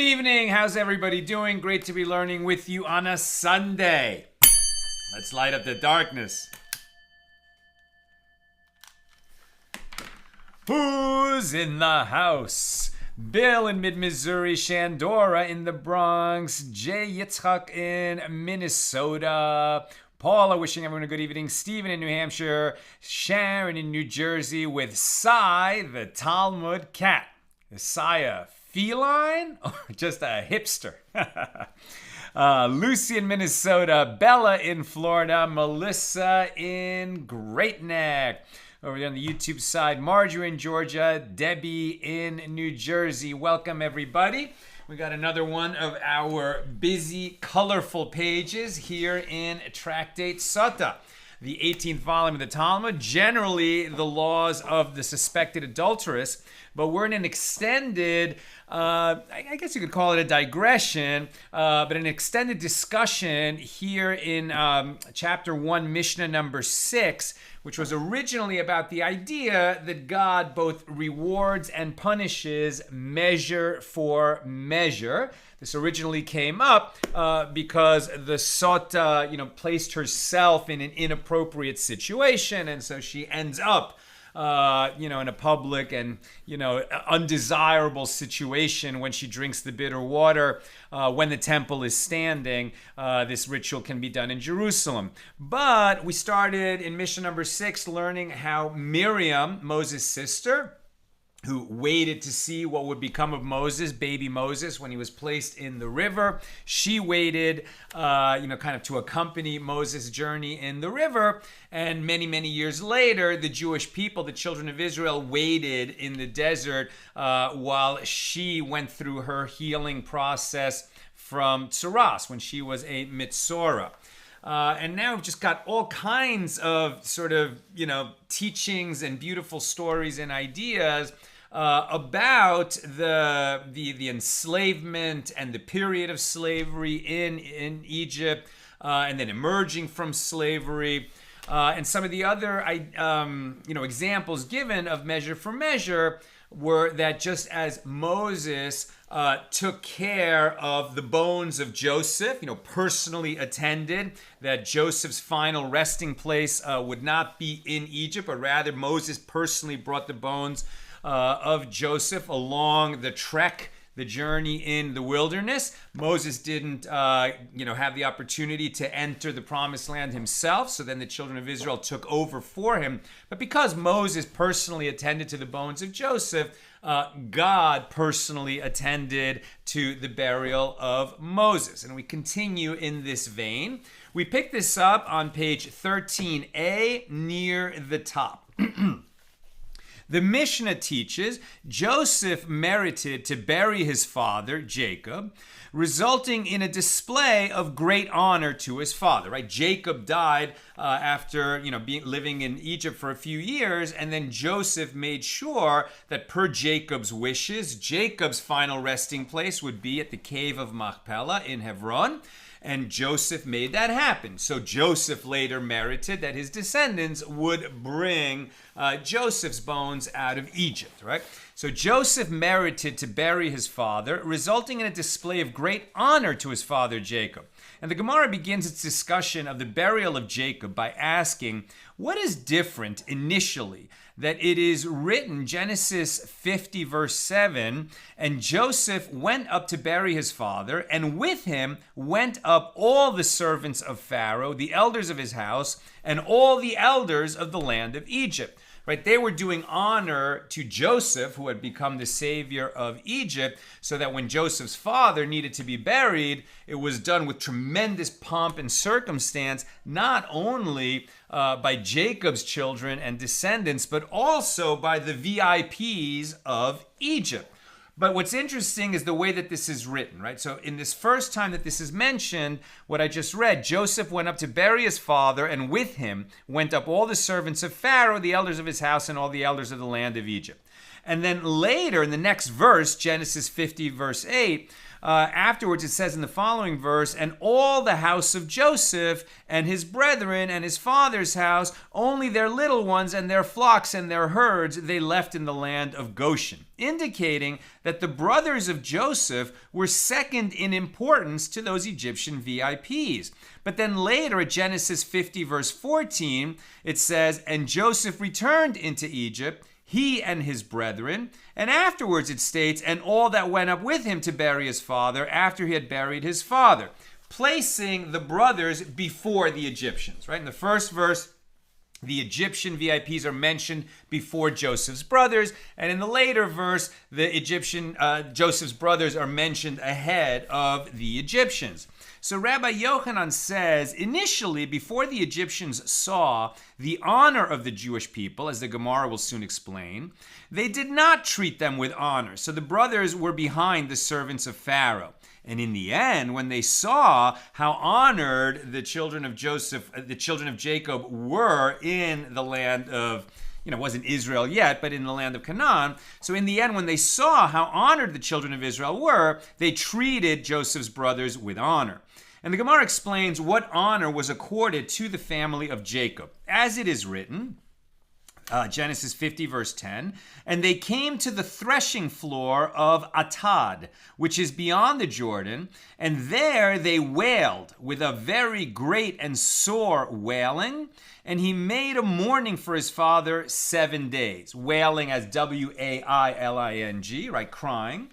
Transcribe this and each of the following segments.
evening. How's everybody doing? Great to be learning with you on a Sunday. Let's light up the darkness. Who's in the house? Bill in mid-Missouri, Shandora in the Bronx, Jay Yitzchak in Minnesota, Paula wishing everyone a good evening, Stephen in New Hampshire, Sharon in New Jersey with Sai, the Talmud cat. Is Sai a feline or just a hipster? Lucy in Minnesota, Bella in Florida, Melissa in Great Neck. Over there on the YouTube side, Marjorie in Georgia, Debbie in New Jersey. Welcome, everybody. We got another one of our busy, colorful pages here in Tractate Sotah, the 18th volume of the Talmud. Generally, the laws of the suspected adulteress, but we're in an extended, I guess you could call it a digression, but an extended discussion here in chapter 1, Mishna number 6, which was originally about the idea that God both rewards and punishes measure for measure. This originally came up because the Sotah, placed herself in an inappropriate situation, and so she ends up in a public and, undesirable situation when she drinks the bitter water. When the temple is standing, this ritual can be done in Jerusalem. But we started in Mishnah number 6 learning how Miriam, Moses' sister, who waited to see what would become of Moses, baby Moses, when he was placed in the river. She waited, kind of to accompany Moses' journey in the river. And many, many years later, the Jewish people, the children of Israel, waited in the desert while she went through her healing process from Tsuras, when she was a Mitzorah. And now we've just got all kinds of teachings and beautiful stories and ideas about the enslavement and the period of slavery in Egypt, and then emerging from slavery, and some of the other examples given of measure for measure were that just as Moses took care of the bones of Joseph, personally attended that Joseph's final resting place would not be in Egypt, but rather Moses personally brought the bones of Joseph along the trek, the journey in the wilderness. Moses didn't, have the opportunity to enter the promised land himself, so then the children of Israel took over for him. But because Moses personally attended to the bones of Joseph, God personally attended to the burial of Moses. And we continue in this vein. We pick this up on page 13a near the top. The Mishnah teaches Joseph merited to bury his father, Jacob, resulting in a display of great honor to his father, right? Jacob died after, living in Egypt for a few years, and then Joseph made sure that per Jacob's wishes, Jacob's final resting place would be at the cave of Machpelah in Hebron. And Joseph made that happen. So Joseph later merited that his descendants would bring Joseph's bones out of Egypt, right? So Joseph merited to bury his father, resulting in a display of great honor to his father Jacob. And the Gemara begins its discussion of the burial of Jacob by asking, what is different initially that it is written, Genesis 50 verse 7, and Joseph went up to bury his father, and with him went up all the servants of Pharaoh, the elders of his house, and all the elders of the land of Egypt. Right? They were doing honor to Joseph, who had become the savior of Egypt, so that when Joseph's father needed to be buried, it was done with tremendous pomp and circumstance, not only by Jacob's children and descendants, but also by the VIPs of Egypt. But what's interesting is the way that this is written, right? So in this first time that this is mentioned, what I just read, Joseph went up to bury his father, and with him went up all the servants of Pharaoh, the elders of his house, and all the elders of the land of Egypt. And then later in the next verse, Genesis 50 verse 8, Afterwards, it says in the following verse, and all the house of Joseph and his brethren and his father's house, only their little ones and their flocks and their herds they left in the land of Goshen, indicating that the brothers of Joseph were second in importance to those Egyptian VIPs. But then later at Genesis 50 verse 14, it says, and Joseph returned into Egypt, he and his brethren, and afterwards it states, and all that went up with him to bury his father after he had buried his father, placing the brothers before the Egyptians, right? In the first verse, the Egyptian VIPs are mentioned before Joseph's brothers, and in the later verse, the Joseph's brothers are mentioned ahead of the Egyptians. So Rabbi Yochanan says, initially, before the Egyptians saw the honor of the Jewish people, as the Gemara will soon explain, they did not treat them with honor. So the brothers were behind the servants of Pharaoh. And in the end, when they saw how honored the children of Jacob were in the land of, it wasn't Israel yet, but in the land of Canaan. So in the end, when they saw how honored the children of Israel were, they treated Joseph's brothers with honor. And the Gemara explains what honor was accorded to the family of Jacob. As it is written, Genesis 50 verse 10, and they came to the threshing floor of Atad, which is beyond the Jordan, and there they wailed with a very great and sore wailing, and he made a mourning for his father 7 days. Wailing as W-A-I-L-I-N-G, right, crying.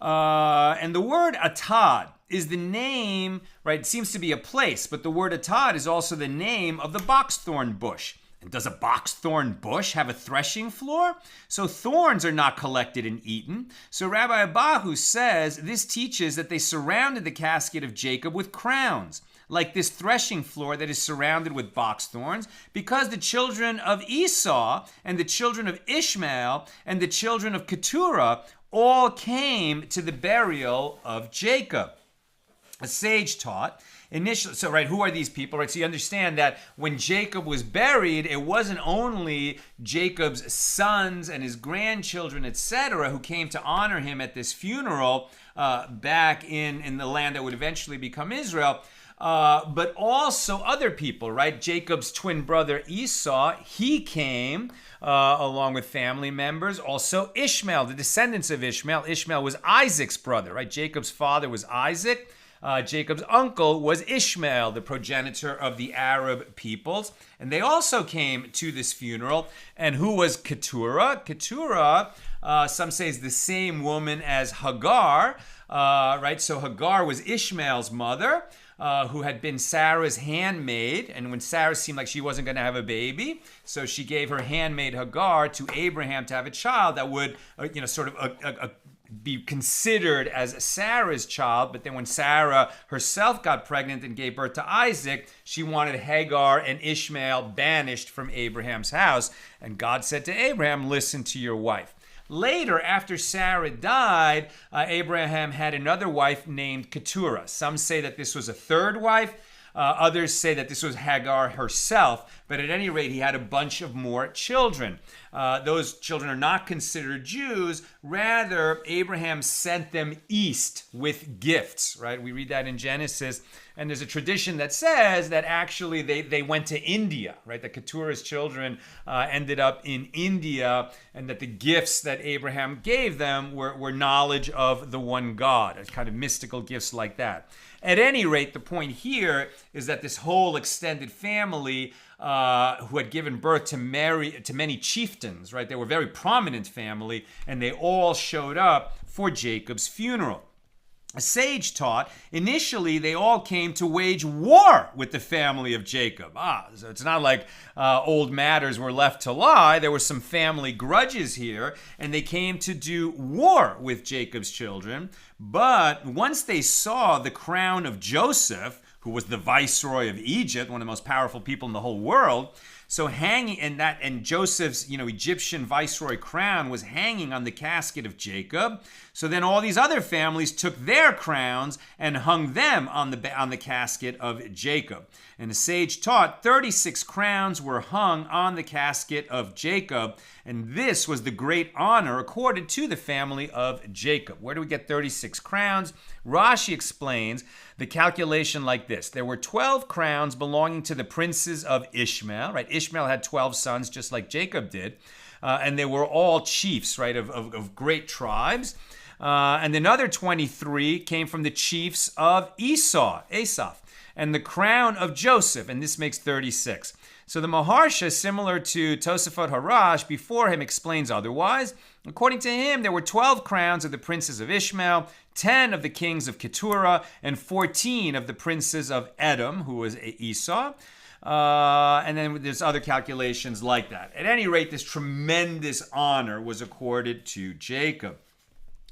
And the word Atad is the name, right, it seems to be a place, but the word Atad is also the name of the boxthorn bush. And does a boxthorn bush have a threshing floor? So thorns are not collected and eaten. So Rabbi Abahu says this teaches that they surrounded the casket of Jacob with crowns, like this threshing floor that is surrounded with box thorns, because the children of Esau and the children of Ishmael and the children of Keturah all came to the burial of Jacob. A sage taught initially, so right, who are these people, right? So you understand that when Jacob was buried, it wasn't only Jacob's sons and his grandchildren, etc., who came to honor him at this funeral back in the land that would eventually become Israel, but also other people, right? Jacob's twin brother Esau, he came along with family members. Also Ishmael, the descendants of Ishmael. Ishmael was Isaac's brother, right? Jacob's father was Isaac. Jacob's uncle was Ishmael, the progenitor of the Arab peoples. And they also came to this funeral. And who was Keturah? Keturah, some say, is the same woman as Hagar, right? So Hagar was Ishmael's mother, who had been Sarah's handmaid. And when Sarah seemed like she wasn't going to have a baby, so she gave her handmaid Hagar to Abraham to have a child that would, be considered as Sarah's child. But then when Sarah herself got pregnant and gave birth to Isaac, she wanted Hagar and Ishmael banished from Abraham's house. And God said to Abraham, listen to your wife. Later, after Sarah died, Abraham had another wife named Keturah. Some say that this was a third wife. Others say that this was Hagar herself, but at any rate, he had a bunch of more children. Those children are not considered Jews. Rather, Abraham sent them east with gifts, right? We read that in Genesis. And there's a tradition that says that actually they went to India, right? The Keturah's children ended up in India, and that the gifts that Abraham gave them were knowledge of the one God, kind of mystical gifts like that. At any rate, the point here is that this whole extended family who had given birth to many chieftains, right? They were a very prominent family, and they all showed up for Jacob's funeral. A sage taught, initially they all came to wage war with the family of Jacob. So it's not like old matters were left to lie. There were some family grudges here, and they came to do war with Jacob's children. But once they saw the crown of Joseph, who was the viceroy of Egypt, one of the most powerful people in the whole world, So hanging, and Joseph's, Egyptian viceroy crown was hanging on the casket of Jacob. So then all these other families took their crowns and hung them on the casket of Jacob. And the sage taught 36 crowns were hung on the casket of Jacob, and this was the great honor accorded to the family of Jacob. Where do we get 36 crowns? Rashi explains the calculation like this. There were 12 crowns belonging to the princes of Ishmael, right? Ishmael had 12 sons, just like Jacob did, and they were all chiefs, right, of great tribes. And another 23 came from the chiefs of Asaph, and the crown of Joseph, and this makes 36. So the Maharsha, similar to Tosafot Harash before him, explains otherwise. According to him, there were 12 crowns of the princes of Ishmael, 10 of the kings of Keturah, and 14 of the princes of Edom, who was Esau. And then there's other calculations like that. At any rate, this tremendous honor was accorded to Jacob.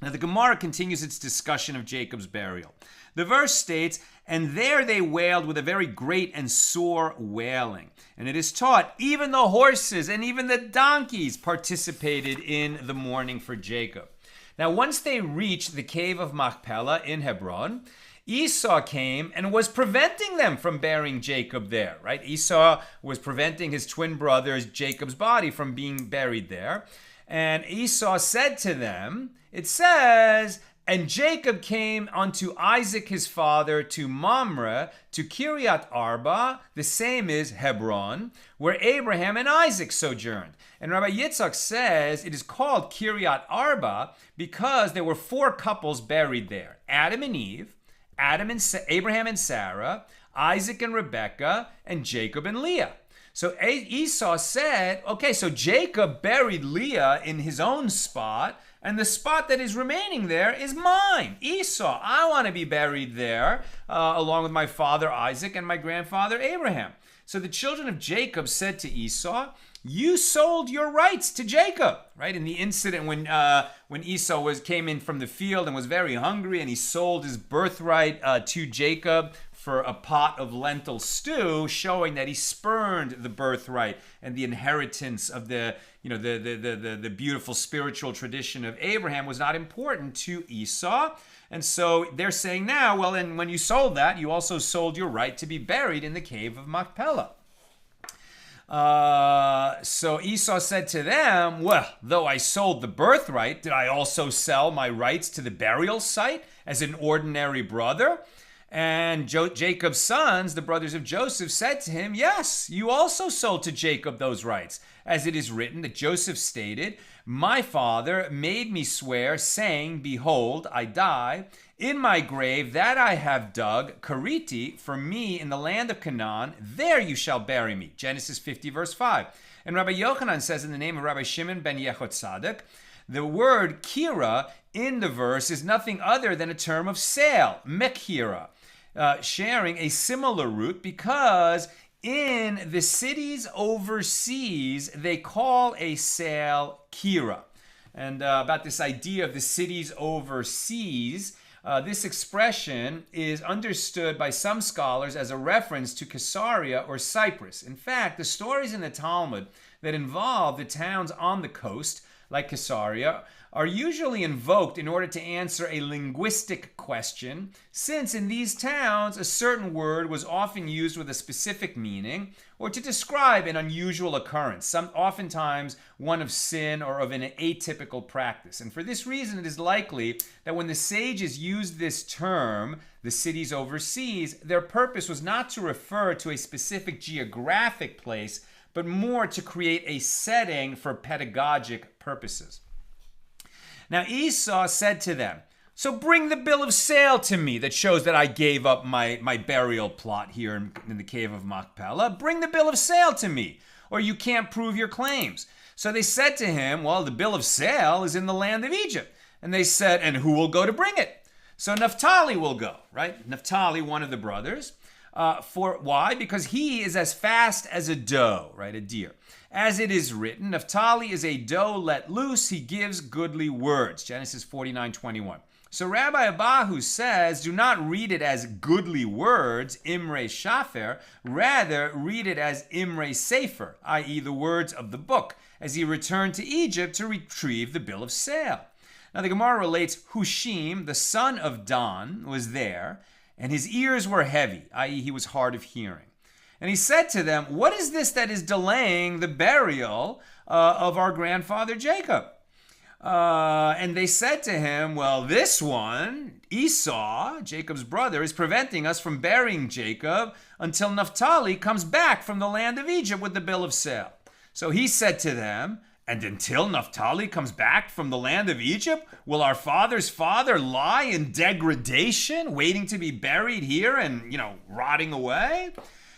Now the Gemara continues its discussion of Jacob's burial. The verse states, "And there they wailed with a very great and sore wailing." And it is taught, even the horses and even the donkeys participated in the mourning for Jacob. Now once they reached the cave of Machpelah in Hebron, Esau came and was preventing them from burying Jacob there, right? Esau was preventing his twin brother's Jacob's body from being buried there. And Esau said to them, it says, "And Jacob came unto Isaac his father to Mamre, to Kiryat Arba," the same is Hebron, "where Abraham and Isaac sojourned." And Rabbi Yitzchak says it is called Kiryat Arba because there were 4 couples buried there: Adam and Eve, Abraham and Sarah, Isaac and Rebekah, and Jacob and Leah. So Esau said, okay, so Jacob buried Leah in his own spot, and the spot that is remaining there is mine, Esau. I want to be buried there along with my father Isaac and my grandfather Abraham. So the children of Jacob said to Esau, "You sold your rights to Jacob," right? In the incident when Esau came in from the field and was very hungry, and he sold his birthright to Jacob for a pot of lentil stew, showing that he spurned the birthright and the inheritance of the beautiful spiritual tradition of Abraham was not important to Esau. And so they're saying now, well, and when you sold that, you also sold your right to be buried in the cave of Machpelah. So Esau said to them, "Well, though I sold the birthright, did I also sell my rights to the burial site as an ordinary brother?" And Jacob's sons, the brothers of Joseph, said to him, "Yes, you also sold to Jacob those rights, as it is written that Joseph stated, 'My father made me swear, saying, Behold, I die. In my grave that I have dug, Kariti, for me in the land of Canaan, there you shall bury me.'" Genesis 50, verse 5. And Rabbi Yochanan says in the name of Rabbi Shimon ben Yechotzadik, the word kira in the verse is nothing other than a term of sale, mekhira, sharing a similar root because in the cities overseas, they call a sale kira. And about this idea of the cities overseas, this expression is understood by some scholars as a reference to Caesarea or Cyprus. In fact, the stories in the Talmud that involve the towns on the coast, like Caesarea, are usually invoked in order to answer a linguistic question, since in these towns a certain word was often used with a specific meaning or to describe an unusual occurrence, oftentimes one of sin or of an atypical practice. And for this reason, it is likely that when the sages used this term, the cities overseas, their purpose was not to refer to a specific geographic place, but more to create a setting for pedagogic purposes. Now Esau said to them, "So bring the bill of sale to me that shows that I gave up my burial plot here in the cave of Machpelah. Bring the bill of sale to me, or you can't prove your claims." So they said to him, "Well, the bill of sale is in the land of Egypt." And they said, "And who will go to bring it?" So Naphtali will go, right? Naphtali, one of the brothers. Why? Because he is as fast as a doe, right? A deer. As it is written, Naphtali is a doe let loose, he gives goodly words. Genesis 49:21. So Rabbi Abahu says, do not read it as goodly words, Imre Shafer, rather read it as Imre Sefer, i.e. the words of the book, as he returned to Egypt to retrieve the bill of sale. Now the Gemara relates, Hushim, the son of Dan, was there, and his ears were heavy, i.e. he was hard of hearing. And he said to them, what is this that is delaying the burial of our grandfather Jacob? And they said to him, well, this one, Esau, Jacob's brother, is preventing us from burying Jacob until Naphtali comes back from the land of Egypt with the bill of sale. So he said to them, and until Naphtali comes back from the land of Egypt, will our father's father lie in degradation, waiting to be buried here and, rotting away?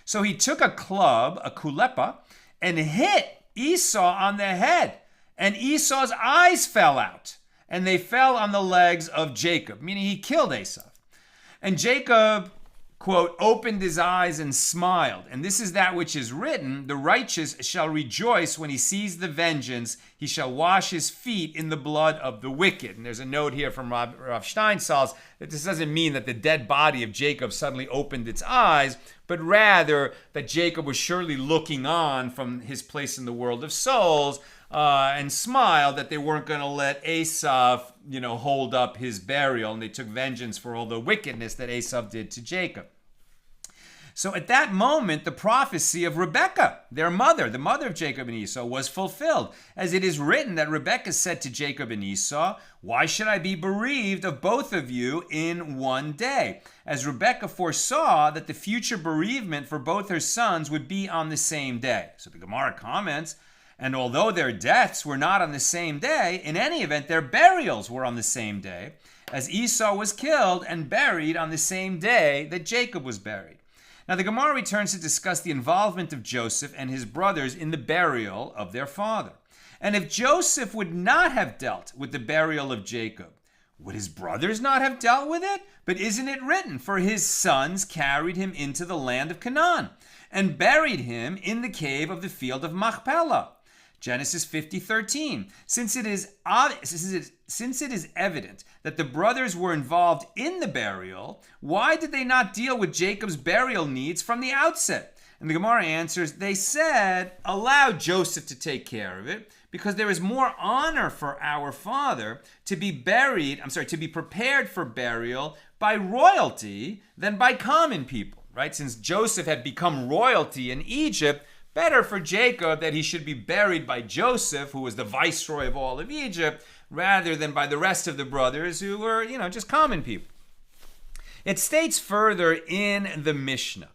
So he took a club, a kulepa, and hit Esau on the head. And Esau's eyes fell out, and they fell on the legs of Jacob, meaning he killed Esau. And Jacob, quote, opened his eyes and smiled. And this is that which is written, the righteous shall rejoice when he sees the vengeance. He shall wash his feet in the blood of the wicked. And there's a note here from Rav Steinsaltz that this doesn't mean that the dead body of Jacob suddenly opened its eyes, but rather that Jacob was surely looking on from his place in the world of souls, and smiled that they weren't going to let Esau, hold up his burial, and they took vengeance for all the wickedness that Esau did to Jacob. So at that moment, the prophecy of Rebekah, their mother, the mother of Jacob and Esau, was fulfilled, as it is written that Rebekah said to Jacob and Esau, why should I be bereaved of both of you in one day? As Rebekah foresaw that the future bereavement for both her sons would be on the same day. So the Gemara comments, and although their deaths were not on the same day, in any event, their burials were on the same day, as Esau was killed and buried on the same day that Jacob was buried. Now the Gemara returns to discuss the involvement of Joseph and his brothers in the burial of their father. And if Joseph would not have dealt with the burial of Jacob, would his brothers not have dealt with it? But isn't it written, for his sons carried him into the land of Canaan and buried him in the cave of the field of Machpelah? Genesis 50:13. Since it is evident that the brothers were involved in the burial, why did they not deal with Jacob's burial needs from the outset? And the Gemara answers, they said, allow Joseph to take care of it, because there is more honor for our father to be prepared for burial by royalty than by common people, right? Since Joseph had become royalty in Egypt, better for Jacob that he should be buried by Joseph, who was the viceroy of all of Egypt, rather than by the rest of the brothers who were, just common people. It states further in the Mishna,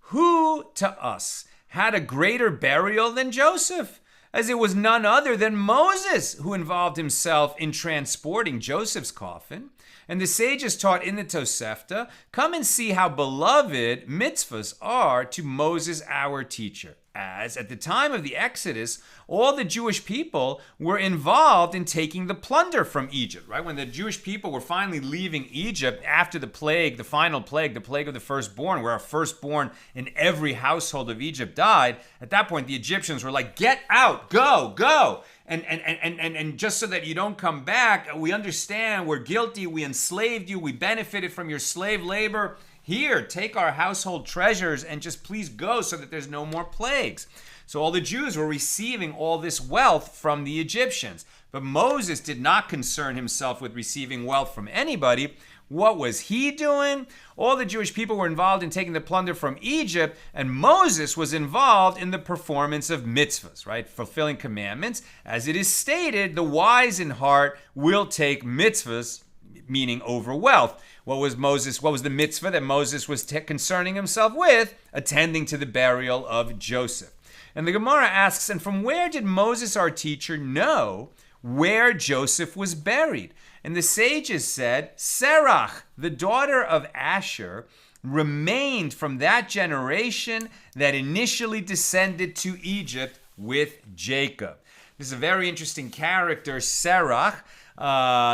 who to us had a greater burial than Joseph? As it was none other than Moses who involved himself in transporting Joseph's coffin. And the sages taught in the Tosefta, come and see how beloved mitzvahs are to Moses, our teacher. As at the time of the Exodus, all the Jewish people were involved in taking the plunder from Egypt, right? When the Jewish people were finally leaving Egypt after the plague, the final plague, the plague of the firstborn, where a firstborn in every household of Egypt died, at that point, the Egyptians were like, get out, go. And just so that you don't come back, we understand we're guilty, we enslaved you, we benefited from your slave labor. Here, take our household treasures and just please go so that there's no more plagues. So all the Jews were receiving all this wealth from the Egyptians. But Moses did not concern himself with receiving wealth from anybody. What was he doing? All the Jewish people were involved in taking the plunder from Egypt, and Moses was involved in the performance of mitzvahs, right? Fulfilling commandments. As it is stated, the wise in heart will take mitzvahs, meaning over wealth. What was the mitzvah that Moses was concerning himself with? Attending to the burial of Joseph. And the Gemara asks, and from where did Moses, our teacher, know where Joseph was buried? And the sages said, Serach, the daughter of Asher, remained from that generation that initially descended to Egypt with Jacob. This is a very interesting character, Serach.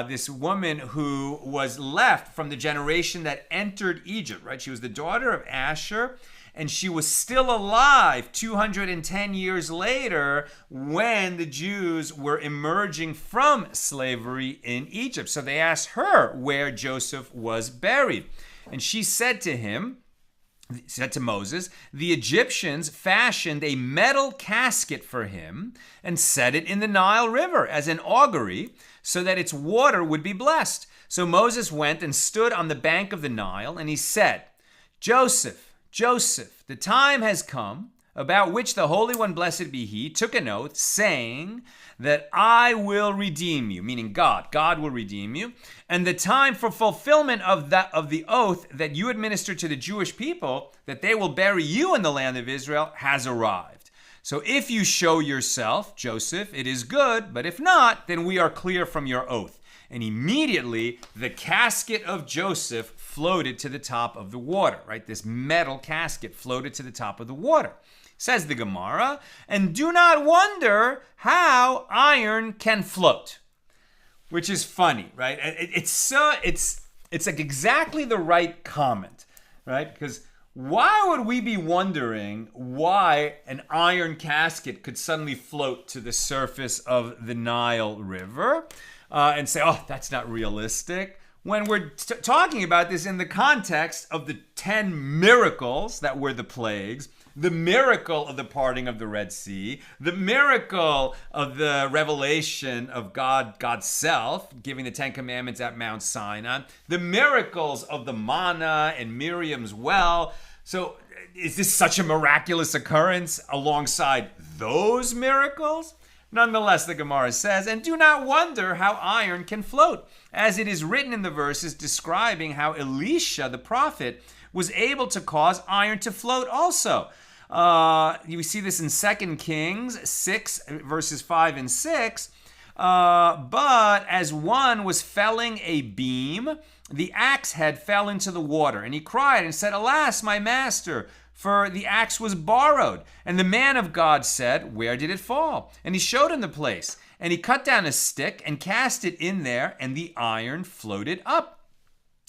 This woman who was left from the generation that entered Egypt, right? She was the daughter of Asher, and she was still alive 210 years later when the Jews were emerging from slavery in Egypt. So they asked her where Joseph was buried. And she said to Moses, the Egyptians fashioned a metal casket for him and set it in the Nile River as an augury so that its water would be blessed. So Moses went and stood on the bank of the Nile, and he said, Joseph, Joseph, the time has come, about which the Holy One, blessed be he, took an oath, saying that I will redeem you, meaning God will redeem you, and the time for fulfillment of the oath that you administer to the Jewish people, that they will bury you in the land of Israel, has arrived. So if you show yourself, Joseph, it is good, but if not, then we are clear from your oath. And immediately the casket of Joseph floated to the top of the water, right? This metal casket floated to the top of the water. Says the Gemara, and do not wonder how iron can float, which is funny, right? It's like exactly the right comment, right? Because why would we be wondering why an iron casket could suddenly float to the surface of the Nile River and say, oh, that's not realistic? When we're talking about this in the context of the 10 miracles that were the plagues, the miracle of the parting of the Red Sea, the miracle of the revelation of God's self, giving the 10 Commandments at Mount Sinai, the miracles of the manna and Miriam's well. So is this such a miraculous occurrence alongside those miracles? Nonetheless, the Gemara says, and do not wonder how iron can float, as it is written in the verses describing how Elisha, the prophet, was able to cause iron to float also. You see this in 2 Kings 6, verses 5 and 6. But as one was felling a beam, the axe head fell into the water, and he cried and said, alas, my master, for the axe was borrowed. And the man of God said, where did it fall? And he showed him the place. And he cut down a stick and cast it in there, and the iron floated up.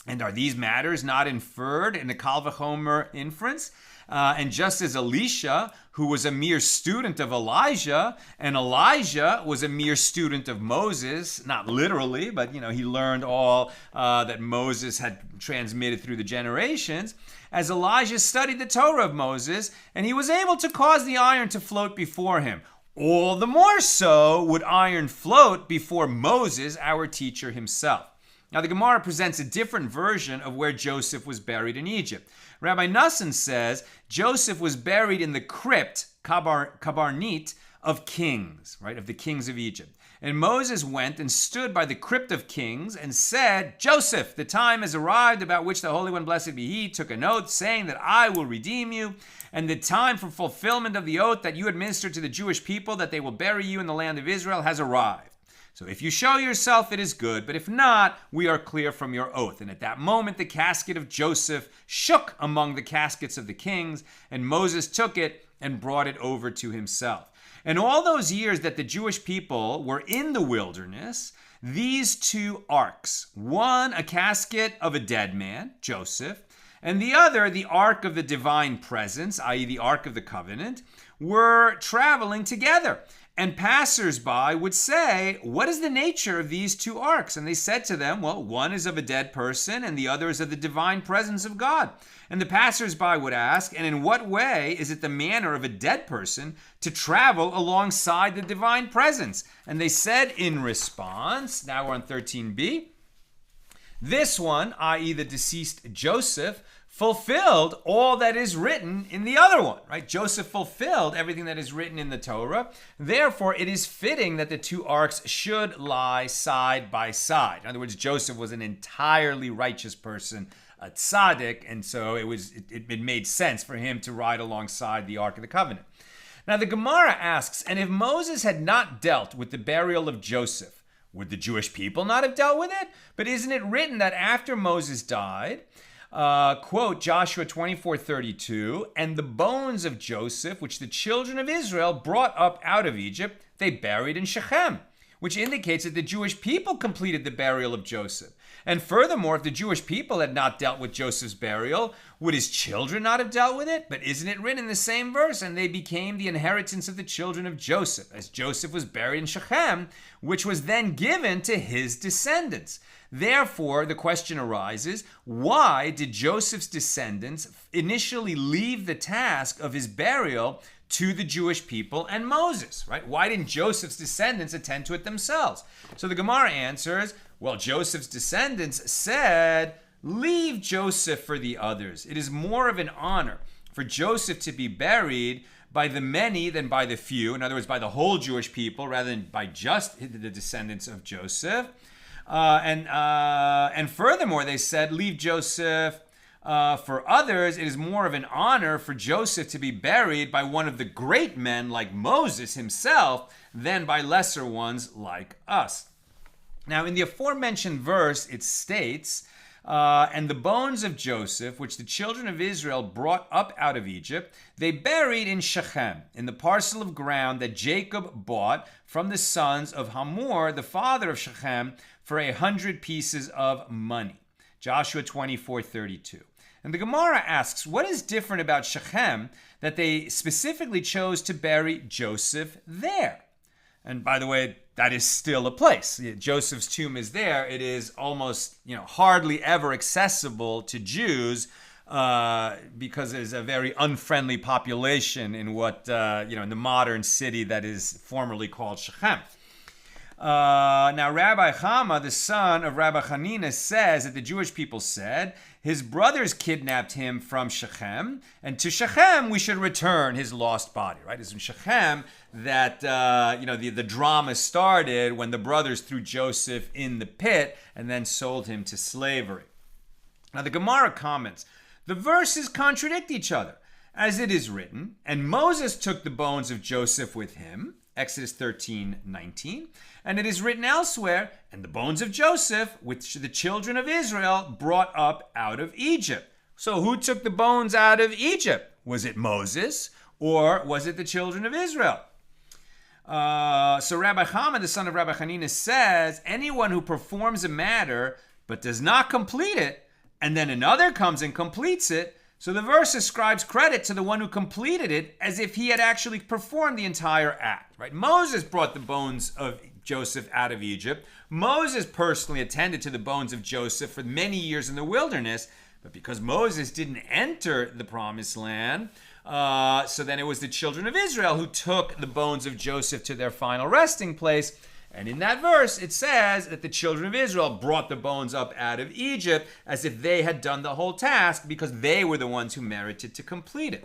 And are these matters not inferred in the Kal V'chomer inference? And just as Elisha, who was a mere student of Elijah, and Elijah was a mere student of Moses, not literally, but he learned all that Moses had transmitted through the generations, as Elijah studied the Torah of Moses, and he was able to cause the iron to float before him. All the more so would iron float before Moses, our teacher himself. Now, the Gemara presents a different version of where Joseph was buried in Egypt. Rabbi Nassan says Joseph was buried in the crypt, Kabarnit, of kings, right, of the kings of Egypt. And Moses went and stood by the crypt of kings and said, Joseph, the time has arrived about which the Holy One, blessed be he, took an oath, saying that I will redeem you, and the time for fulfillment of the oath that you administered to the Jewish people, that they will bury you in the land of Israel, has arrived. So if you show yourself, it is good, but if not, we are clear from your oath. And at that moment, the casket of Joseph shook among the caskets of the kings, and Moses took it and brought it over to himself. And all those years that the Jewish people were in the wilderness, these two arks, one a casket of a dead man, Joseph, and the other the ark of the divine presence, i.e. the ark of the covenant, were traveling together. And passers-by would say, what is the nature of these two arks? And they said to them, well, one is of a dead person and the other is of the divine presence of God. And the passers-by would ask, and in what way is it the manner of a dead person to travel alongside the divine presence? And they said in response, now we're on 13b, this one, i.e. the deceased Joseph, fulfilled all that is written in the other one, right? Joseph fulfilled everything that is written in the Torah. Therefore, it is fitting that the two arks should lie side by side. In other words, Joseph was an entirely righteous person, a tzaddik, and so it made sense for him to ride alongside the Ark of the Covenant. Now, the Gemara asks, and if Moses had not dealt with the burial of Joseph, would the Jewish people not have dealt with it? But isn't it written that after Moses died, quote Joshua 24:32, and the bones of Joseph, which the children of Israel brought up out of Egypt, they buried in Shechem, which indicates that the Jewish people completed the burial of Joseph. And furthermore, if the Jewish people had not dealt with Joseph's burial, would his children not have dealt with it? But isn't it written in the same verse? And they became the inheritance of the children of Joseph, as Joseph was buried in Shechem, which was then given to his descendants. Therefore, the question arises, why did Joseph's descendants initially leave the task of his burial to the Jewish people and Moses, right? Why didn't Joseph's descendants attend to it themselves? So the Gemara answers, well, Joseph's descendants said, leave Joseph for the others. It is more of an honor for Joseph to be buried by the many than by the few. In other words, by the whole Jewish people rather than by just the descendants of Joseph. And furthermore, they said, leave Joseph for others. It is more of an honor for Joseph to be buried by one of the great men like Moses himself than by lesser ones like us. Now, in the aforementioned verse, it states, and the bones of Joseph, which the children of Israel brought up out of Egypt, they buried in Shechem, in the parcel of ground that Jacob bought from the sons of Hamor, the father of Shechem, for 100 pieces of money. Joshua 24:32. And the Gemara asks, what is different about Shechem that they specifically chose to bury Joseph there? And by the way, that is still a place. Joseph's tomb is there. It is almost, hardly ever accessible to Jews because there's a very unfriendly population in what, in the modern city that is formerly called Shechem. Now, Rabbi Chama, the son of Rabbi Hanina, says that the Jewish people said, his brothers kidnapped him from Shechem, and to Shechem we should return his lost body, right? It's in Shechem that, the drama started when the brothers threw Joseph in the pit and then sold him to slavery. Now, the Gemara comments, the verses contradict each other, as it is written, and Moses took the bones of Joseph with him, Exodus 13:19, and it is written elsewhere, and the bones of Joseph, which the children of Israel brought up out of Egypt. So who took the bones out of Egypt? Was it Moses or was it the children of Israel? So Rabbi Chama, the son of Rabbi Hanina, says, anyone who performs a matter but does not complete it, and then another comes and completes it, so the verse ascribes credit to the one who completed it as if he had actually performed the entire act, right? Moses brought the bones of Joseph out of Egypt. Moses personally attended to the bones of Joseph for many years in the wilderness, but because Moses didn't enter the promised land, so then it was the children of Israel who took the bones of Joseph to their final resting place. And in that verse, it says that the children of Israel brought the bones up out of Egypt as if they had done the whole task because they were the ones who merited to complete it.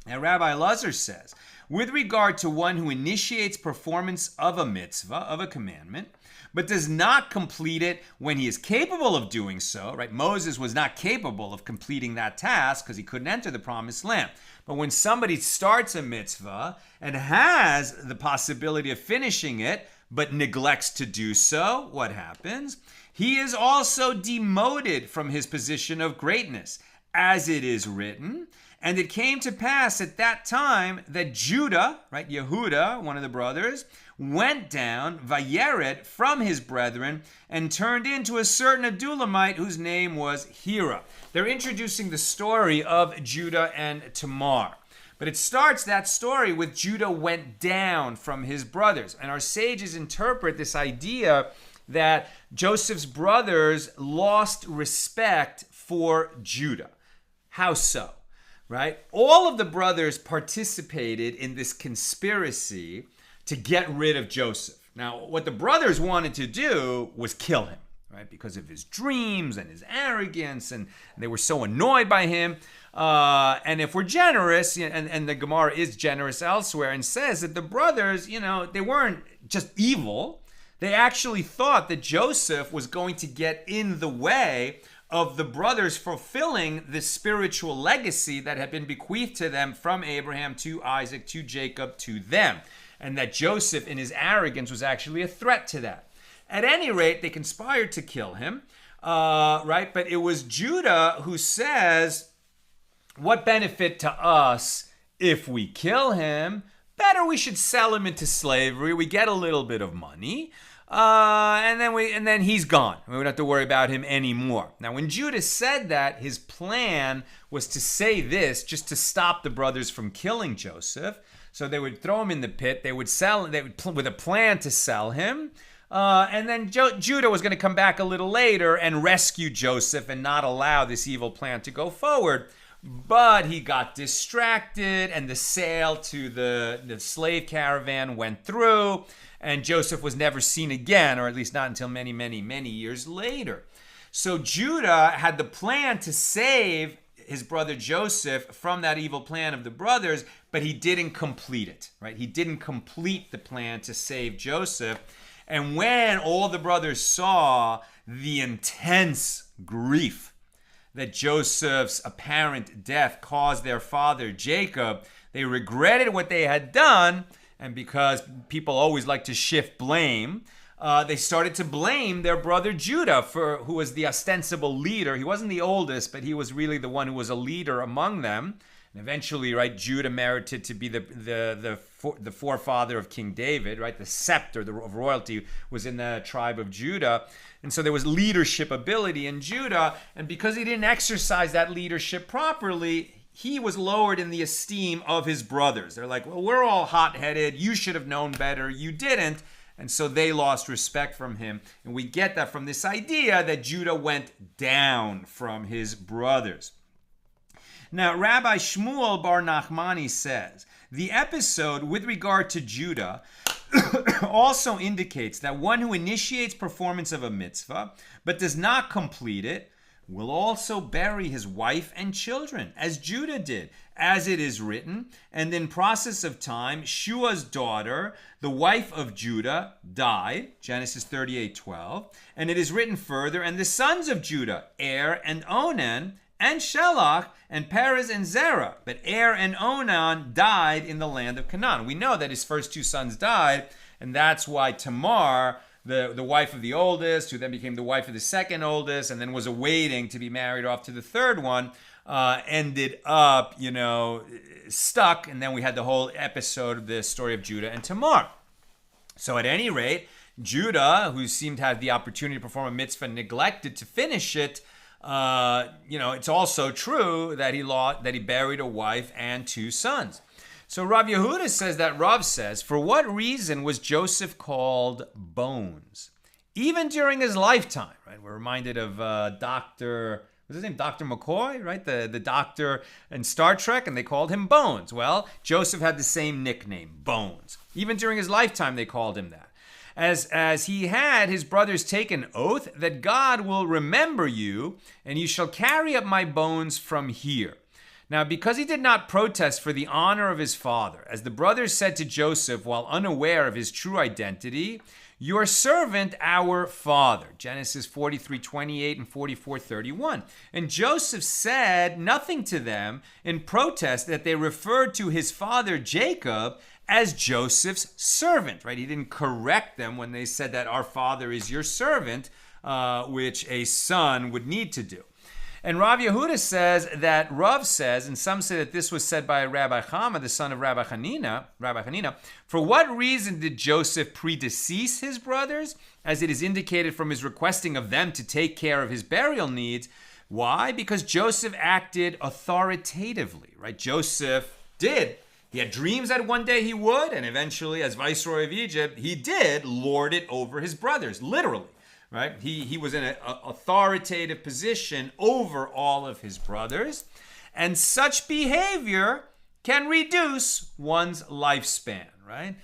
Now, Rabbi Elazar says, with regard to one who initiates performance of a mitzvah, of a commandment, but does not complete it when he is capable of doing so, right? Moses was not capable of completing that task because he couldn't enter the promised land. But when somebody starts a mitzvah and has the possibility of finishing it, but neglects to do so, what happens? He is also demoted from his position of greatness, as it is written. And it came to pass at that time that Judah, right, Yehuda, one of the brothers, went down, Vayered, from his brethren, and turned into a certain Adulamite whose name was Hira. They're introducing the story of Judah and Tamar. But it starts that story with Judah went down from his brothers. And our sages interpret this idea that Joseph's brothers lost respect for Judah. How so? Right? All of the brothers participated in this conspiracy to get rid of Joseph. Now, what the brothers wanted to do was kill him, right? Because of his dreams and his arrogance, and they were so annoyed by him. And if we're generous, and the Gemara is generous elsewhere and says that the brothers, they weren't just evil. They actually thought that Joseph was going to get in the way of the brothers fulfilling the spiritual legacy that had been bequeathed to them from Abraham to Isaac to Jacob to them. And that Joseph in his arrogance was actually a threat to that. At any rate, they conspired to kill him, right? But it was Judah who says, what benefit to us if we kill him? Better we should sell him into slavery. We get a little bit of money. And then he's gone. We don't have to worry about him anymore. Now, when Judah said that, his plan was to say this just to stop the brothers from killing Joseph. So they would throw him in the pit. They would sell. They would with a plan to sell him. And then Judah was going to come back a little later and rescue Joseph and not allow this evil plan to go forward. But he got distracted, and the sale to the slave caravan went through, and Joseph was never seen again, or at least not until many, many, many years later. So Judah had the plan to save his brother Joseph from that evil plan of the brothers, but he didn't complete it, right? He didn't complete the plan to save Joseph. And when all the brothers saw the intense grief that Joseph's apparent death caused their father Jacob, they regretted what they had done. And because people always like to shift blame, they started to blame their brother Judah, who was the ostensible leader. He wasn't the oldest, but he was really the one who was a leader among them. And eventually, right, Judah merited to be the forefather of King David, right? The scepter of royalty was in the tribe of Judah. And so there was leadership ability in Judah. And because he didn't exercise that leadership properly, he was lowered in the esteem of his brothers. They're like, well, we're all hot-headed. You should have known better. You didn't. And so they lost respect from him. And we get that from this idea that Judah went down from his brothers. Now, Rabbi Shmuel Bar Nachmani says, the episode with regard to Judah also indicates that one who initiates performance of a mitzvah but does not complete it will also bury his wife and children, as Judah did, as it is written. And in process of time, Shua's daughter, the wife of Judah, died, Genesis 38:12. And it is written further, and the sons of Judah, Er and Onan, and Shelach, and Perez and Zerah. But Er and Onan died in the land of Canaan. We know that his first two sons died, and that's why Tamar, the wife of the oldest, who then became the wife of the second oldest, and then was awaiting to be married off to the third one, ended up, stuck. And then we had the whole episode of the story of Judah and Tamar. So at any rate, Judah, who seemed to have the opportunity to perform a mitzvah, neglected to finish it. It's also true that he buried a wife and two sons. So Rav Yehuda says that Rav says, for what reason was Joseph called Bones? Even during his lifetime, right? We're reminded of Dr. What's his name? Dr. McCoy, right? The doctor in Star Trek, and they called him Bones. Well, Joseph had the same nickname, Bones. Even during his lifetime, they called him that. As he had his brothers take an oath that God will remember you, and you shall carry up my bones from here. Now, because he did not protest for the honor of his father, as the brothers said to Joseph while unaware of his true identity, your servant, our father. Genesis 43:28 and 44:31. And Joseph said nothing to them in protest that they referred to his father Jacob as Joseph's servant, right? He didn't correct them when they said that our father is your servant, which a son would need to do. And Rav Yehuda says that Rav says, and some say that this was said by Rabbi Chama, the son of Rabbi Hanina, for what reason did Joseph predecease his brothers, as it is indicated from his requesting of them to take care of his burial needs? Why? Because Joseph acted authoritatively, right? Joseph did. He had dreams that one day he would, and eventually, as viceroy of Egypt, he did lord it over his brothers, literally. Right? He was in an authoritative position over all of his brothers. And such behavior can reduce one's lifespan, right?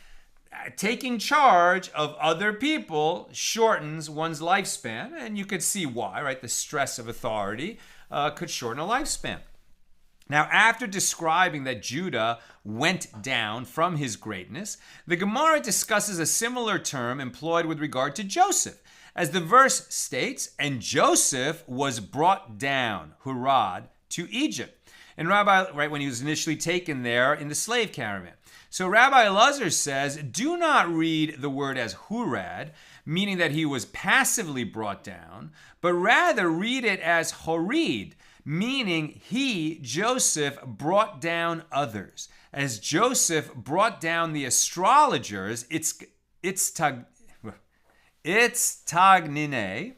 Taking charge of other people shortens one's lifespan. And you could see why, right? The stress of authority could shorten a lifespan. Now, after describing that Judah went down from his greatness, the Gemara discusses a similar term employed with regard to Joseph. As the verse states, and Joseph was brought down, Hurad, to Egypt. And Rabbi, right, when he was initially taken there in the slave caravan. So Rabbi Elazar says, do not read the word as Hurad, meaning that he was passively brought down, but rather read it as Horid, meaning he, Joseph, brought down others. As Joseph brought down the astrologers, It's tagnine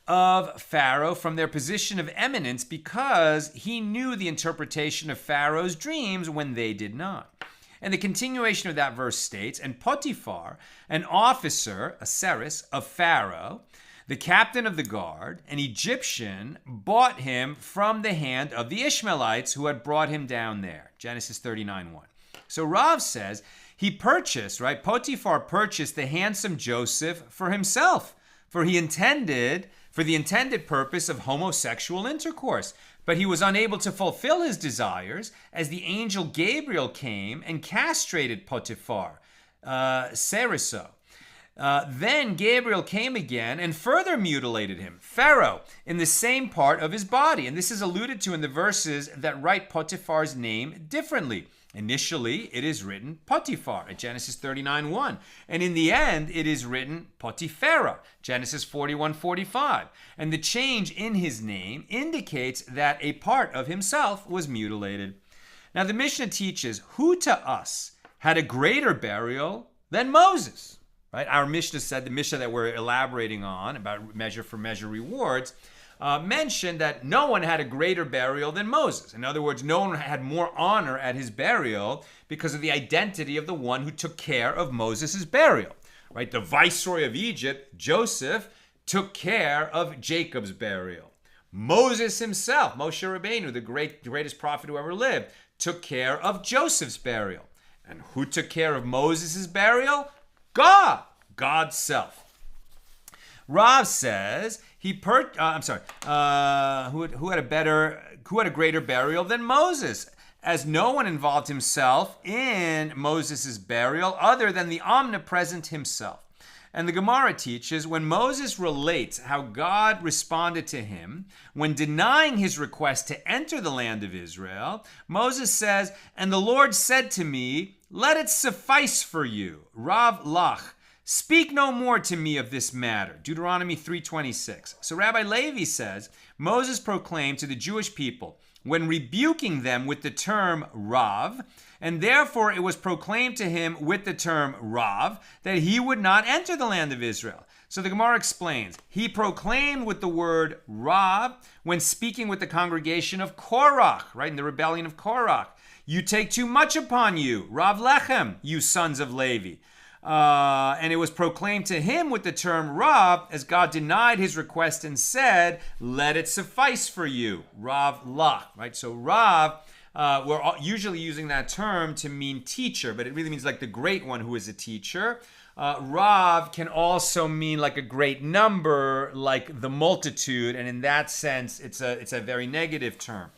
of Pharaoh from their position of eminence because he knew the interpretation of Pharaoh's dreams when they did not. And the continuation of that verse states, and Potiphar, an officer, a seris, of Pharaoh, the captain of the guard, an Egyptian, bought him from the hand of the Ishmaelites who had brought him down there. Genesis 39:1. So Rav says he purchased, right? Potiphar purchased the handsome Joseph for himself, for the intended purpose of homosexual intercourse. But he was unable to fulfill his desires as the angel Gabriel came and castrated Potiphar, Seriso. Then Gabriel came again and further mutilated him, Pharaoh, in the same part of his body. And this is alluded to in the verses that write Potiphar's name differently. Initially, it is written Potiphar at Genesis 39:1. And in the end, it is written Potipharah, Genesis 41:45. And the change in his name indicates that a part of himself was mutilated. Now, the Mishnah teaches who to us had a greater burial than Moses. Right? Our Mishnah said, the Mishnah that we're elaborating on about measure for measure rewards, mentioned that no one had a greater burial than Moses. In other words, no one had more honor at his burial because of the identity of the one who took care of Moses' burial. Right? The viceroy of Egypt, Joseph, took care of Jacob's burial. Moses himself, Moshe Rabbeinu, the greatest prophet who ever lived, took care of Joseph's burial. And who took care of Moses' burial? God, God's self. Rav says who had a greater burial than Moses, as no one involved himself in Moses' burial other than the omnipresent himself. And the Gemara teaches when Moses relates how God responded to him when denying his request to enter the land of Israel, Moses says, "And the Lord said to me, let it suffice for you, Rav Lach. Speak no more to me of this matter." Deuteronomy 3:26. So Rabbi Levi says, Moses proclaimed to the Jewish people when rebuking them with the term Rav, and therefore it was proclaimed to him with the term Rav that he would not enter the land of Israel. So the Gemara explains, he proclaimed with the word Rav when speaking with the congregation of Korach, right, in the rebellion of Korach. You take too much upon you, Rav Lechem, you sons of Levi. And it was proclaimed to him with the term Rav as God denied his request and said, let it suffice for you, Rav Lach, right? So Rav, we're usually using that term to mean teacher, but it really means like the great one who is a teacher. Rav can also mean like a great number, like the multitude, and in that sense, it's a very negative term.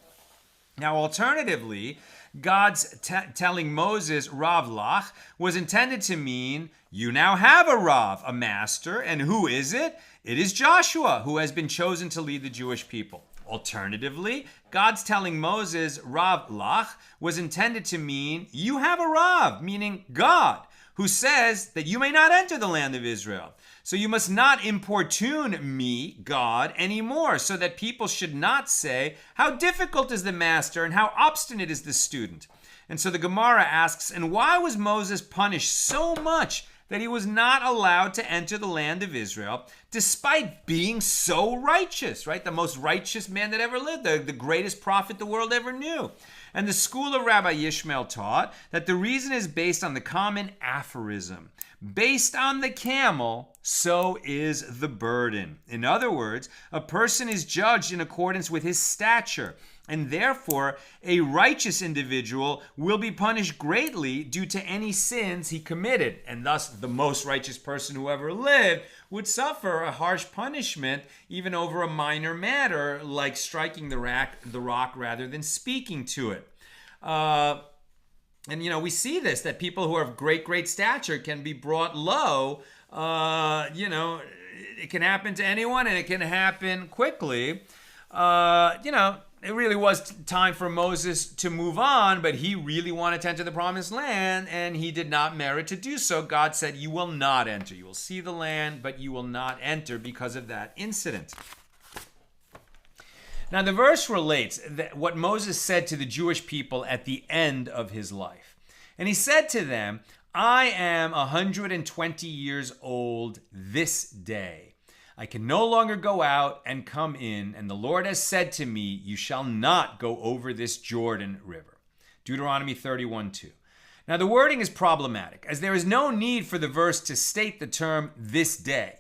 Now, alternatively, God's telling Moses Rav Lach was intended to mean you now have a Rav, a master, and who is it? It is Joshua, who has been chosen to lead the Jewish people. Alternatively, God's telling Moses Rav Lach was intended to mean you have a Rav, meaning God, who says that you may not enter the land of Israel. So you must not importune me, God, anymore, so that people should not say, how difficult is the master and how obstinate is the student. And so the Gemara asks, and why was Moses punished so much that he was not allowed to enter the land of Israel, despite being so righteous, right? The most righteous man that ever lived, the greatest prophet the world ever knew. And the school of Rabbi Yishmael taught that the reason is based on the common aphorism. Based on the camel, so is the burden. In other words, a person is judged in accordance with his stature, and therefore a righteous individual will be punished greatly due to any sins he committed. And thus, the most righteous person who ever lived would suffer a harsh punishment even over a minor matter like striking the rock rather than speaking to it. And, we see this, that people who are of great stature can be brought low. It can happen to anyone and it can happen quickly. It really was time for Moses to move on, but he really wanted to enter the promised land and he did not merit to do so. God said, you will not enter. You will see the land, but you will not enter because of that incident. Now, the verse relates that what Moses said to the Jewish people at the end of his life. And he said to them, I am 120 years old this day. I can no longer go out and come in, and the Lord has said to me, you shall not go over this Jordan River. Deuteronomy 31:2. Now the wording is problematic, as there is no need for the verse to state the term this day.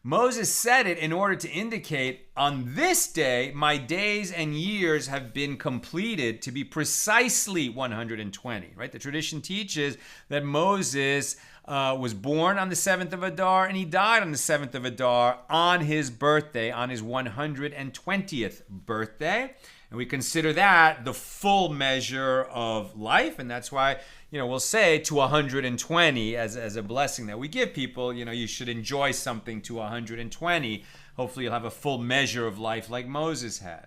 Moses said it in order to indicate, on this day, my days and years have been completed to be precisely 120, right? The tradition teaches that Moses was born on the 7th of Adar and he died on the 7th of Adar on his birthday, on his 120th birthday. And we consider that the full measure of life. And that's why, we'll say to 120 as a blessing that we give people. You should enjoy something to 120. Hopefully you'll have a full measure of life like Moses had.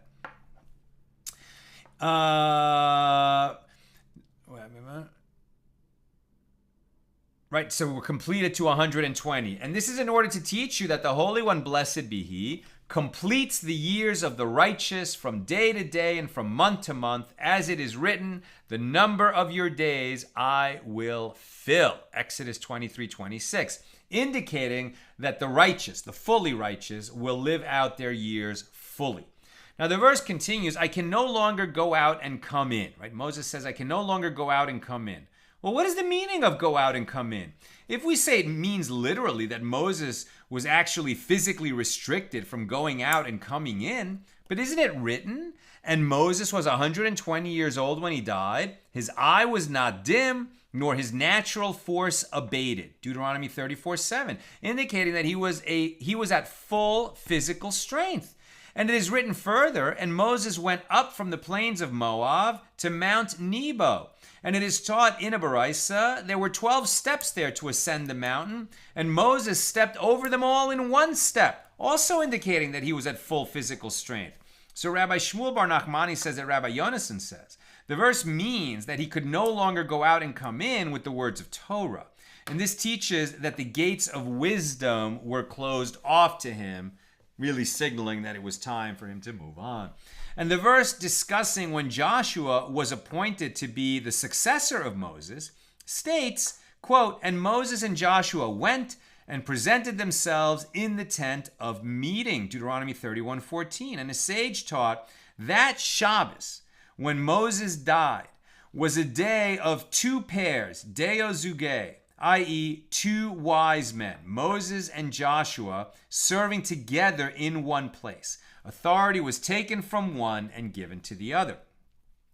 Right, so we're completed to 120. And this is in order to teach you that the Holy One, blessed be He, completes the years of the righteous from day to day and from month to month, as it is written, the number of your days I will fill. Exodus 23:26, indicating that the righteous, the fully righteous, will live out their years fully. Now the verse continues, I can no longer go out and come in, right? Moses says, I can no longer go out and come in. Well, what is the meaning of go out and come in? If we say it means literally that Moses was actually physically restricted from going out and coming in, but isn't it written? And Moses was 120 years old when he died. His eye was not dim, nor his natural force abated. Deuteronomy 34:7, indicating that he was at full physical strength. And it is written further, and Moses went up from the plains of Moab to Mount Nebo. And it is taught in a Baraisa, there were 12 steps there to ascend the mountain, and Moses stepped over them all in one step, also indicating that he was at full physical strength. So Rabbi Shmuel Bar Nachmani says that Rabbi Yonason says, the verse means that he could no longer go out and come in with the words of Torah. And this teaches that the gates of wisdom were closed off to him, really signaling that it was time for him to move on. And the verse discussing when Joshua was appointed to be the successor of Moses states, quote, and Moses and Joshua went and presented themselves in the tent of meeting, Deuteronomy 31:14. And a sage taught that Shabbos, when Moses died, was a day of two pairs, deo zugei, i.e. two wise men, Moses and Joshua, serving together in one place. Authority was taken from one and given to the other.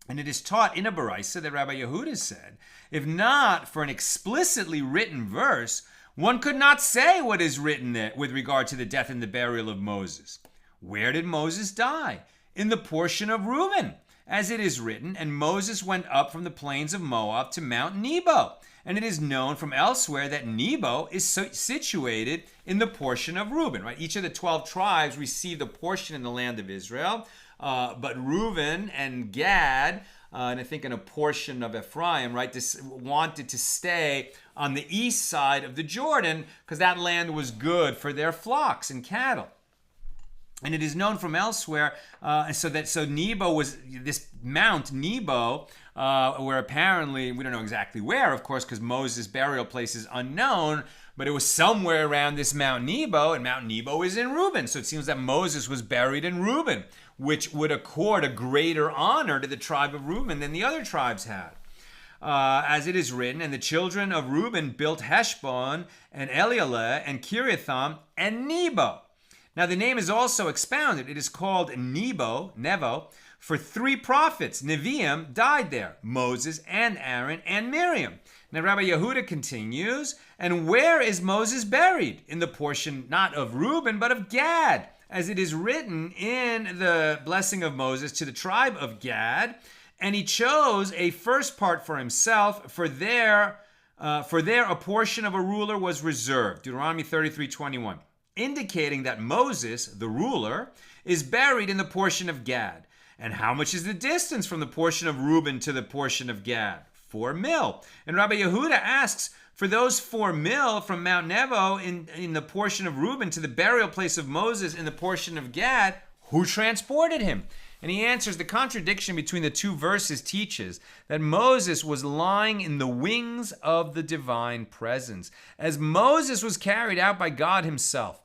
And it is taught in a Baraisa that Rabbi Yehuda said, if not for an explicitly written verse, one could not say what is written there with regard to the death and the burial of Moses. Where did Moses die? In the portion of Reuben, as it is written, and Moses went up from the plains of Moab to Mount Nebo. And it is known from elsewhere that Nebo is situated in the portion of Reuben, right? Each of the 12 tribes received a portion in the land of Israel, but Reuben and Gad, and I think in a portion of Ephraim, right, wanted to stay on the east side of the Jordan because that land was good for their flocks and cattle. And it is known from elsewhere, so Nebo was this Mount Nebo, where apparently, we don't know exactly where, of course, because Moses' burial place is unknown, but it was somewhere around this Mount Nebo, and Mount Nebo is in Reuben. So it seems that Moses was buried in Reuben, which would accord a greater honor to the tribe of Reuben than the other tribes had. As it is written, and the children of Reuben built Heshbon and Elealeh and Kiriatham and Nebo. Now the name is also expounded. It is called Nebo, for three prophets, Nevi'im, died there, Moses and Aaron and Miriam. Now Rabbi Yehuda continues, and where is Moses buried? In the portion not of Reuben, but of Gad, as it is written in the blessing of Moses to the tribe of Gad. And he chose a first part for himself, for there a portion of a ruler was reserved, Deuteronomy 33:21. Indicating that Moses, the ruler, is buried in the portion of Gad. And how much is the distance from the portion of Reuben to the portion of Gad? 4 mil. And Rabbi Yehuda asks, for those 4 mil from Mount Nebo in the portion of Reuben to the burial place of Moses in the portion of Gad, who transported him? And he answers, the contradiction between the two verses teaches that Moses was lying in the wings of the divine presence, as Moses was carried out by God himself.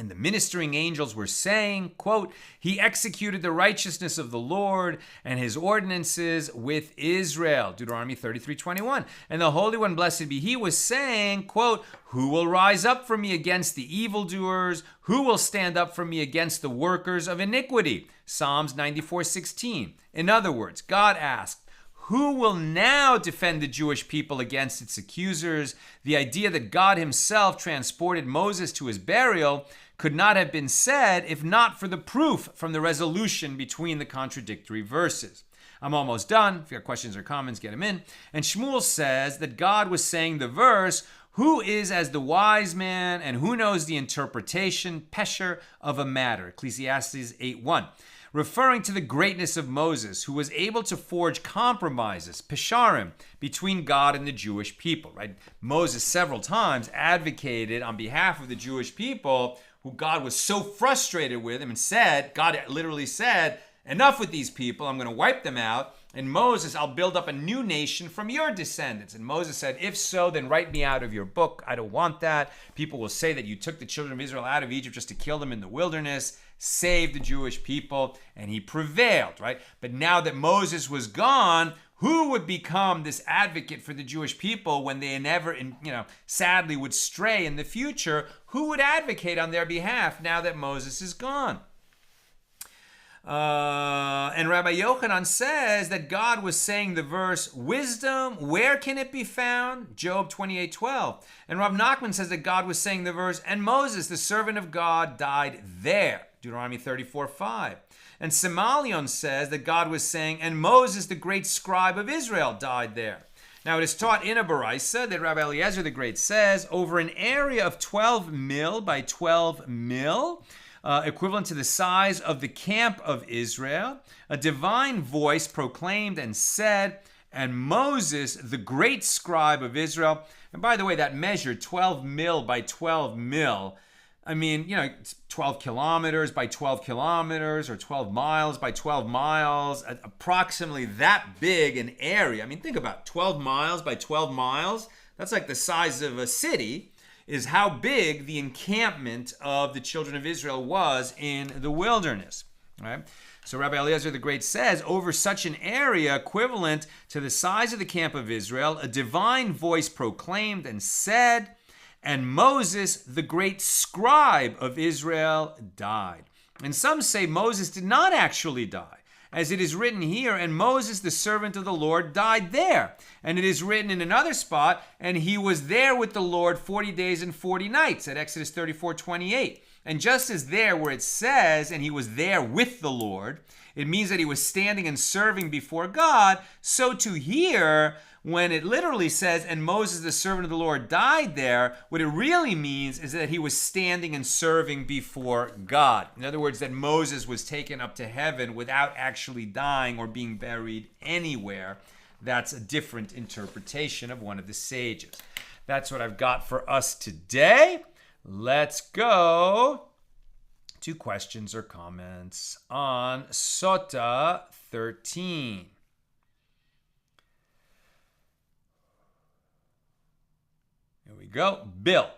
And the ministering angels were saying, quote, he executed the righteousness of the Lord and his ordinances with Israel. Deuteronomy 33:21. And the Holy One, blessed be he, was saying, quote, who will rise up for me against the evildoers? Who will stand up for me against the workers of iniquity? Psalms 94:16. In other words, God asked, who will now defend the Jewish people against its accusers? The idea that God himself transported Moses to his burial could not have been said if not for the proof from the resolution between the contradictory verses. I'm almost done. If you have questions or comments, get them in. And Shmuel says that God was saying the verse, who is as the wise man and who knows the interpretation, pesher, of a matter, Ecclesiastes 8:1. Referring to the greatness of Moses, who was able to forge compromises, pesharim, between God and the Jewish people, right? Moses several times advocated on behalf of the Jewish people, who God was so frustrated with him and said, God literally said, enough with these people, I'm going to wipe them out. And Moses, I'll build up a new nation from your descendants. And Moses said, if so, then write me out of your book. I don't want that. People will say that you took the children of Israel out of Egypt just to kill them in the wilderness. Save the Jewish people. And he prevailed, right? But now that Moses was gone, who would become this advocate for the Jewish people when they never, sadly would stray in the future? Who would advocate on their behalf now that Moses is gone? And Rabbi Yochanan says that God was saying the verse, wisdom, where can it be found? Job 28:12. And Rav Nachman says that God was saying the verse, and Moses, the servant of God, died there. Deuteronomy 34:5. And Simalion says that God was saying, and Moses, the great scribe of Israel, died there. Now it is taught in a Baraisa that Rabbi Eliezer the Great says, over an area of 12 mil by 12 mil, equivalent to the size of the camp of Israel, a divine voice proclaimed and said, and Moses, the great scribe of Israel, and by the way, that measure 12 mil by 12 mil, I mean, it's 12 kilometers by 12 kilometers or 12 miles by 12 miles, approximately that big an area. I mean, think about it, 12 miles by 12 miles. That's like the size of a city, is how big the encampment of the children of Israel was in the wilderness. Right? So Rabbi Eliezer the Great says, over such an area equivalent to the size of the camp of Israel, a divine voice proclaimed and said, and Moses, the great scribe of Israel, died. And some say Moses did not actually die, as it is written here, and Moses, the servant of the Lord, died there. And it is written in another spot, and he was there with the Lord 40 days and 40 nights, at Exodus 34:28. And just as there where it says, and he was there with the Lord, it means that he was standing and serving before God, so too here, when it literally says, and Moses, the servant of the Lord, died there, what it really means is that he was standing and serving before God. In other words, that Moses was taken up to heaven without actually dying or being buried anywhere. That's a different interpretation of one of the sages. That's what I've got for us today. Let's go to questions or comments on Sotah 13. Here we go. Bill,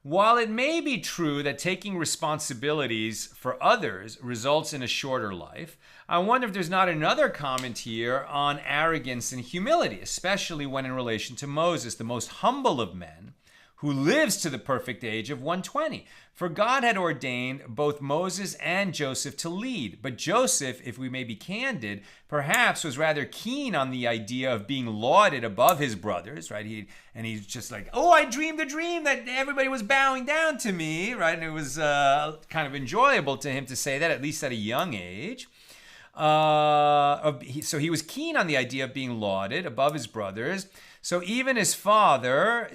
while it may be true that taking responsibilities for others results in a shorter life, I wonder if there's not another comment here on arrogance and humility, especially when in relation to Moses, the most humble of men, who lives to the perfect age of 120. For God had ordained both Moses and Joseph to lead. But Joseph, if we may be candid, perhaps was rather keen on the idea of being lauded above his brothers, right? He's just like, oh, I dreamed a dream that everybody was bowing down to me, right? And it was kind of enjoyable to him to say that, at least at a young age. So he was keen on the idea of being lauded above his brothers. So even his father,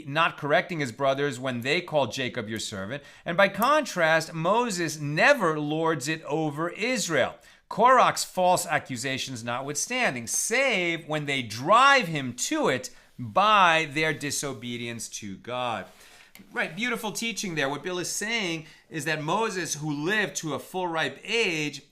not correcting his brothers when they called Jacob your servant. And by contrast, Moses never lords it over Israel. Korach's false accusations notwithstanding, save when they drive him to it by their disobedience to God. Right, beautiful teaching there. What Bill is saying is that Moses, who lived to a full ripe age,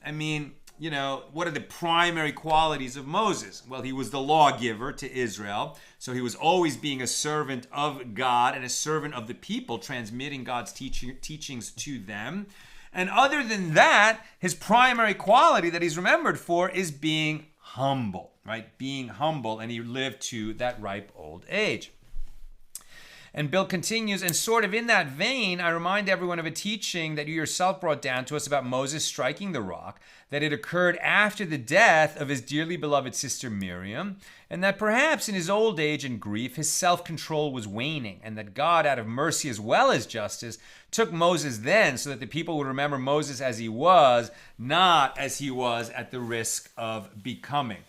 what are the primary qualities of Moses? Well, he was the lawgiver to Israel. So he was always being a servant of God and a servant of the people, transmitting God's teachings to them. And other than that, his primary quality that he's remembered for is being humble, right? Being humble, and he lived to that ripe old age. And Bill continues, and sort of in that vein, I remind everyone of a teaching that you yourself brought down to us about Moses striking the rock, that it occurred after the death of his dearly beloved sister Miriam, and that perhaps in his old age and grief, his self-control was waning, and that God, out of mercy as well as justice, took Moses then so that the people would remember Moses as he was, not as he was at the risk of becoming.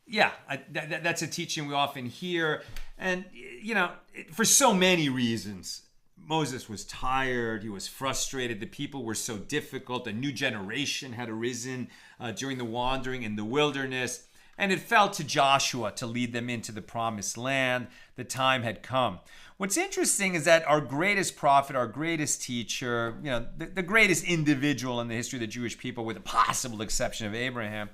Yeah, that's a teaching we often hear. And, for so many reasons. Moses was tired. He was frustrated. The people were so difficult. A new generation had arisen during the wandering in the wilderness. And it fell to Joshua to lead them into the promised land. The time had come. What's interesting is that our greatest prophet, our greatest teacher, the greatest individual in the history of the Jewish people, with the possible exception of Abraham,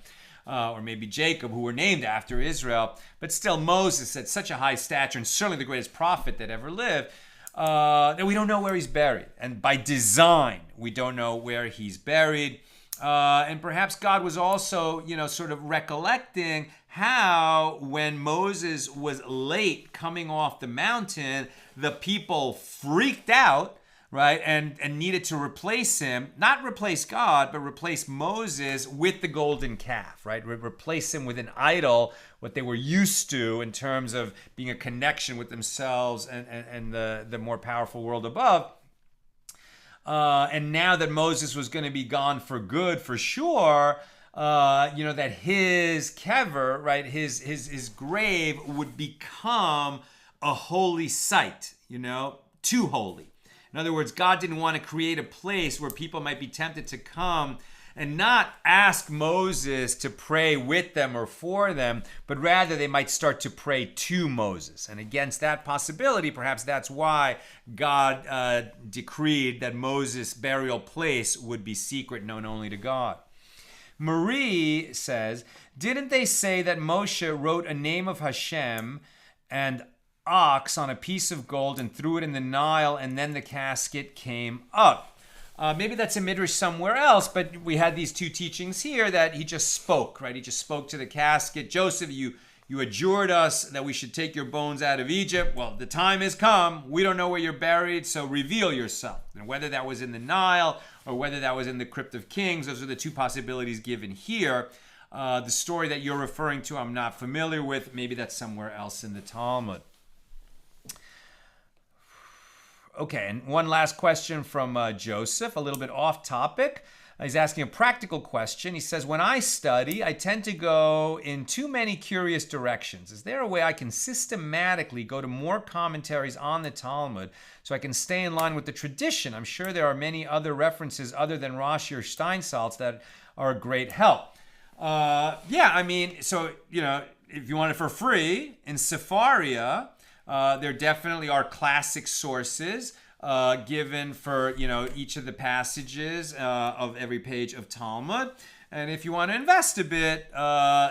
or maybe Jacob, who were named after Israel, but still Moses at such a high stature, and certainly the greatest prophet that ever lived, that we don't know where he's buried. And by design, we don't know where he's buried. And perhaps God was also, sort of recollecting how when Moses was late coming off the mountain, the people freaked out, right, and needed to replace him, not replace God, but replace Moses with the golden calf, right? Replace him with an idol, what they were used to in terms of being a connection with themselves and the more powerful world above. And now that Moses was going to be gone for good, for sure, that his kever, right, his grave would become a holy site, too holy. In other words, God didn't want to create a place where people might be tempted to come and not ask Moses to pray with them or for them, but rather they might start to pray to Moses. And against that possibility, perhaps that's why God decreed that Moses' burial place would be secret, known only to God. Marie says, didn't they say that Moshe wrote a name of Hashem and ox on a piece of gold and threw it in the Nile, and then the casket came up? Maybe that's a midrash somewhere else, but we had these two teachings here that he just spoke, right? He just spoke to the casket. Joseph, you adjured us that we should take your bones out of Egypt. Well, the time has come. We don't know where you're buried, so reveal yourself. And whether that was in the Nile or whether that was in the Crypt of Kings, those are the two possibilities given here. The story that you're referring to, I'm not familiar with. Maybe that's somewhere else in the Talmud. Okay, and one last question from Joseph, a little bit off topic. He's asking a practical question. He says, when I study, I tend to go in too many curious directions. Is there a way I can systematically go to more commentaries on the Talmud so I can stay in line with the tradition? I'm sure there are many other references other than Rashi or Steinsaltz that are a great help. So, if you want it for free, in Sepharia, there definitely are classic sources given for each of the passages of every page of Talmud. And if you want to invest a bit,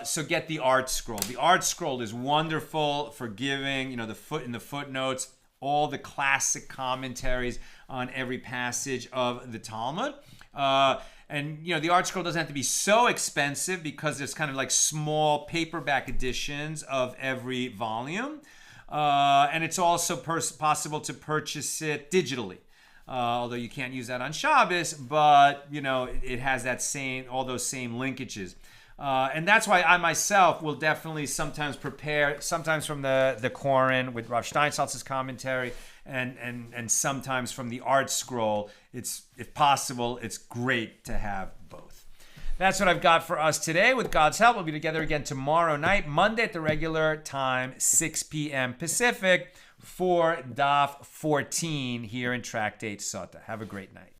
so get the Art Scroll. The Art Scroll is wonderful for giving in the footnotes all the classic commentaries on every passage of the Talmud. And the Art Scroll doesn't have to be so expensive because there's kind of like small paperback editions of every volume. And it's also possible to purchase it digitally, although you can't use that on Shabbos, but it has all those same linkages. And that's why I myself will definitely sometimes prepare, sometimes from the Koran with Rav Steinsaltz's commentary, and sometimes from the Art Scroll. If possible, it's great to have both. That's what I've got for us today. With God's help, we'll be together again tomorrow night, Monday at the regular time, 6 p.m. Pacific, for Daf 14 here in Tractate Sotah. Have a great night.